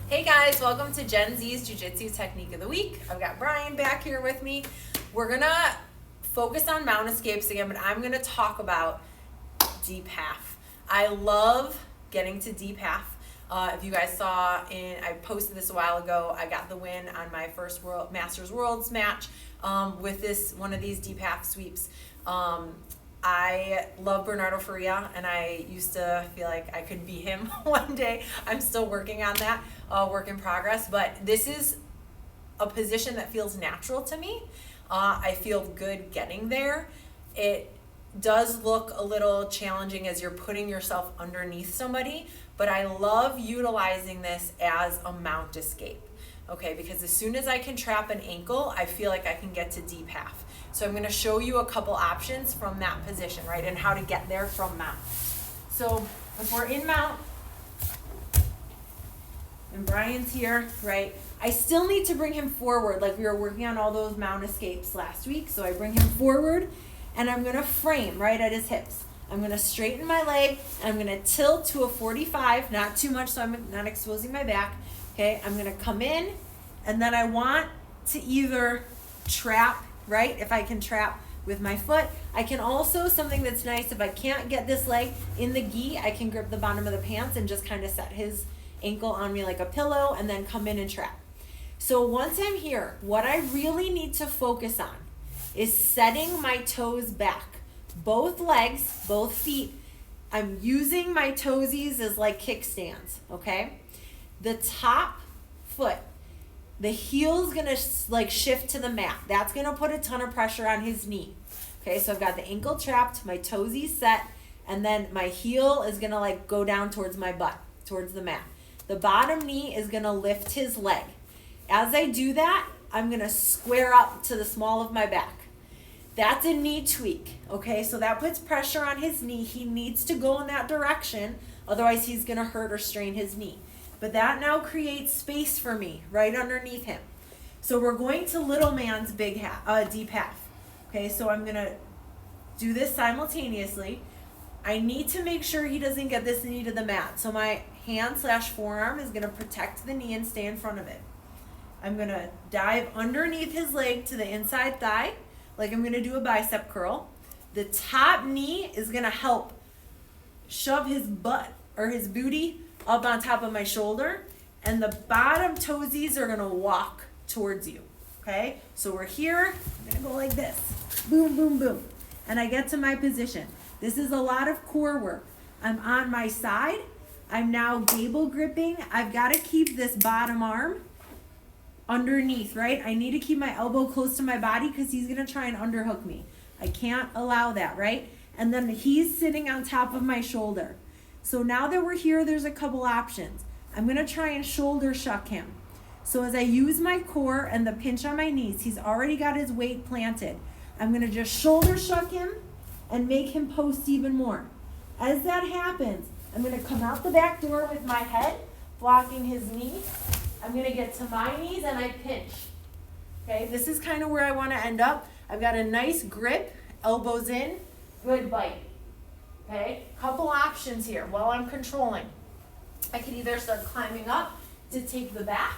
Hey guys, welcome to Gen Z's Jiu Jitsu Technique of the Week. I've got Brian back here with me. We're gonna focus on mount escapes again, but I'm gonna talk about deep half. I love getting to deep half. If you guys saw, I posted this a while ago, I got the win on my first Masters Worlds match with one of these deep half sweeps. I love Bernardo Faria, and I used to feel like I could be him one day. I'm still working on that, work in progress, but this is a position that feels natural to me. I feel good getting there. It does look a little challenging as you're putting yourself underneath somebody, but I love utilizing this as a mount escape, okay? Because as soon as I can trap an ankle, I feel like I can get to deep half. So I'm gonna show you a couple options from that position, right? And how to get there from mount. So if we're in mount, and Brian's here, right? I still need to bring him forward, like we were working on all those mount escapes last week. So I bring him forward, and I'm gonna frame right at his hips. I'm gonna straighten my leg, and I'm gonna tilt to a 45, not too much so I'm not exposing my back, okay? I'm gonna come in, and then I want to either trap, right? If I can trap with my foot. I can also, something that's nice, if I can't get this leg in the gi, I can grip the bottom of the pants and just kind of set his ankle on me like a pillow and then come in and trap. So once I'm here, what I really need to focus on is setting my toes back. Both legs, both feet, I'm using my toesies as like kickstands, okay? The top foot, the heel's gonna like shift to the mat. That's gonna put a ton of pressure on his knee. Okay, so I've got the ankle trapped, my toesies set, and then my heel is gonna like go down towards my butt, towards the mat. The bottom knee is gonna lift his leg. As I do that, I'm gonna square up to the small of my back. That's a knee tweak, okay? So that puts pressure on his knee. He needs to go in that direction, otherwise he's gonna hurt or strain his knee. But that now creates space for me right underneath him. So we're going to little man's deep half. Okay, so I'm gonna do this simultaneously. I need to make sure he doesn't get this knee to the mat. So my hand/forearm is gonna protect the knee and stay in front of it. I'm gonna dive underneath his leg to the inside thigh, like I'm gonna do a bicep curl. The top knee is gonna help shove his butt or his booty up on top of my shoulder, and the bottom toesies are gonna walk towards you, okay? So we're here, I'm gonna go like this, boom, boom, boom, and I get to my position. This is a lot of core work. I'm on my side, I'm now gable gripping. I've gotta keep this bottom arm underneath, right? I need to keep my elbow close to my body because he's gonna try and underhook me. I can't allow that, right? And then he's sitting on top of my shoulder. So now that we're here, there's a couple options. I'm gonna try and shoulder shuck him. So as I use my core and the pinch on my knees, he's already got his weight planted. I'm gonna just shoulder shuck him and make him post even more. As that happens, I'm gonna come out the back door with my head, blocking his knee. I'm gonna get to my knees and I pinch. Okay, this is kind of where I wanna end up. I've got a nice grip, elbows in, good bite. Okay, couple options here while I'm controlling. I can either start climbing up to take the back,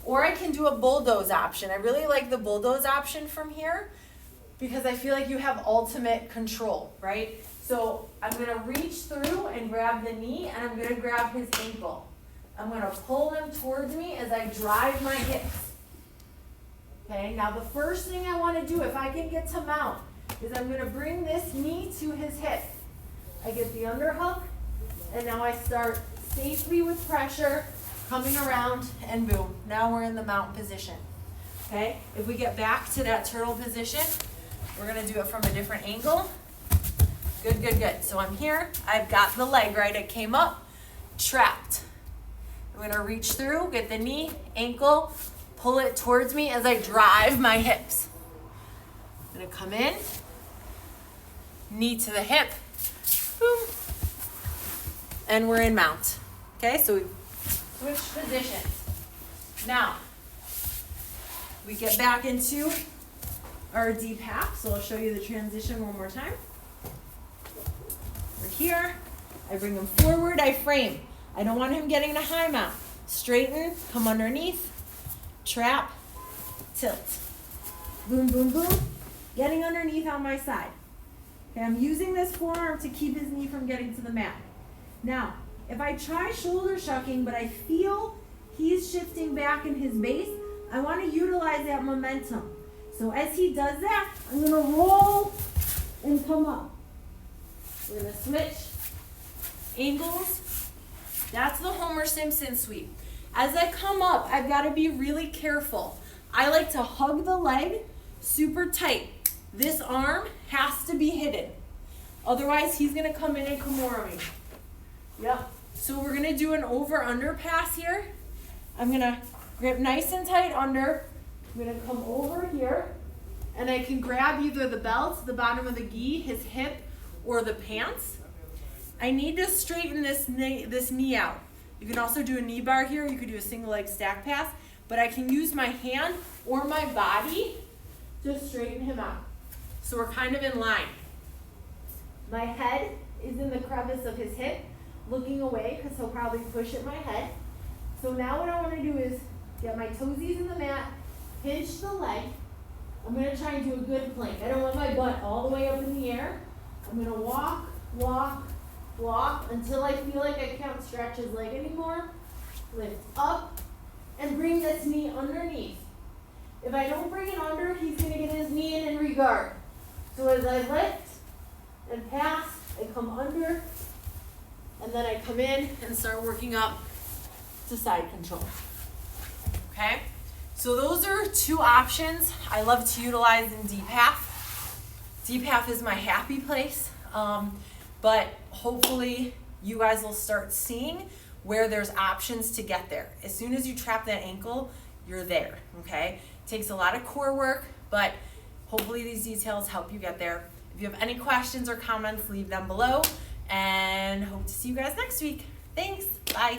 or I can do a bulldoze option. I really like the bulldoze option from here because I feel like you have ultimate control, right? So I'm gonna reach through and grab the knee, and I'm gonna grab his ankle. I'm gonna pull him towards me as I drive my hips. Okay, now the first thing I wanna do, if I can get to mount, is I'm gonna bring this knee to his hip. I get the underhook, and now I start safely with pressure, coming around, and boom, now we're in the mount position. Okay, if we get back to that turtle position, we're gonna do it from a different angle. Good, good, good. So I'm here, I've got the leg, right? It came up, trapped. I'm gonna reach through, get the knee, ankle, pull it towards me as I drive my hips. I'm gonna come in, knee to the hip, boom, and we're in mount. Okay, so we switch positions. Now, we get back into our deep half, so I'll show you the transition one more time. We're here, I bring him forward, I frame. I don't want him getting a high mount. straighten, come underneath, trap, tilt. Boom, boom, boom, getting underneath on my side. Okay, I'm using this forearm to keep his knee from getting to the mat. Now, if I try shoulder shucking, but I feel he's shifting back in his base, I want to utilize that momentum. So as he does that, I'm going to roll and come up. We're going to switch angles. That's the Homer Simpson sweep. As I come up, I've got to be really careful. I like to hug the leg super tight. This arm has to be hidden. Otherwise, he's going to come in and Kimura me. Yep. So we're going to do an over-under pass here. I'm going to grip nice and tight under. I'm going to come over here, and I can grab either the belt, the bottom of the gi, his hip, or the pants. I need to straighten this knee out. You can also do a knee bar here. You could do a single leg stack pass, but I can use my hand or my body to straighten him out. So we're kind of in line. My head is in the crevice of his hip, looking away because he'll probably push at my head. So now what I want to do is get my toesies in the mat, pinch the leg. I'm going to try and do a good plank. I don't want my butt all the way up in the air. I'm going to walk, walk, walk until I feel like I can't stretch his leg anymore. Lift up and bring this knee underneath. If I don't bring it under, he's going to get his knee in regard. So as I lift and pass, I come under, and then I come in and start working up to side control. Okay? So those are two options I love to utilize in deep half. Deep half is my happy place, but hopefully you guys will start seeing where there's options to get there. As soon as you trap that ankle, you're there, okay? It takes a lot of core work, but hopefully these details help you get there. If you have any questions or comments, leave them below, and hope to see you guys next week. Thanks, bye.